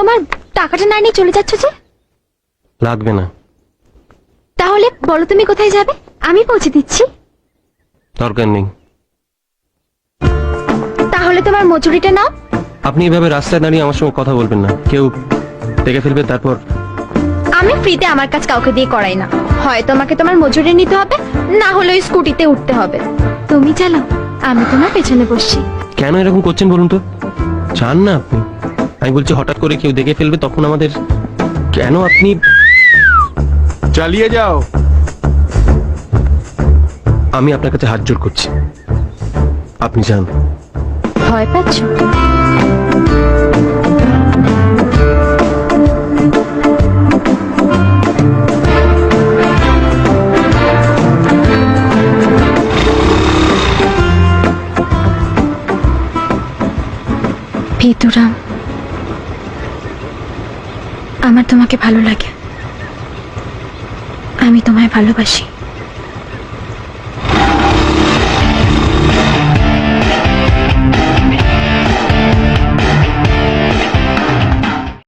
তোমার টাকাটা না নিয়ে চলে যাচ্ছ যে? লাগবে না। তাহলে বলো তুমি কোথায় যাবে, আমি পৌঁছে দিচ্ছি। দরকার নেই। তাহলে তোমার মজুরিটা নাও। আপনি এভাবে রাস্তায় দাঁড়িয়ে আমার সঙ্গে কথা বলবেন না, কেউ দেখে ফেলবে তারপর। আমি ফ্রিতে আমার কাজ কাউকে দিয়ে করাই না। হয় তোমাকে তোমার মজুরি নিতে হবে, না হলে ওই স্কুটিতে উঠতে হবে। তুমি চালাও, আমি তোমার পেছনে বসছি। কেন এরকম করছেন বলুন তো? চান না আপনি? আমি বলছি হঠাৎ করে কেউ দেখে ফেলবে তখন আমাদের। কেন আপনি? চালিয়ে যাও। আমি আপনার কাছে হাত জোড় করছি, আপনি যান। ভয় পাচ্ছ? ভিতুরাম, আমার তোমাকে ভালো লাগে, আমি তোমায় ভালোবাসি।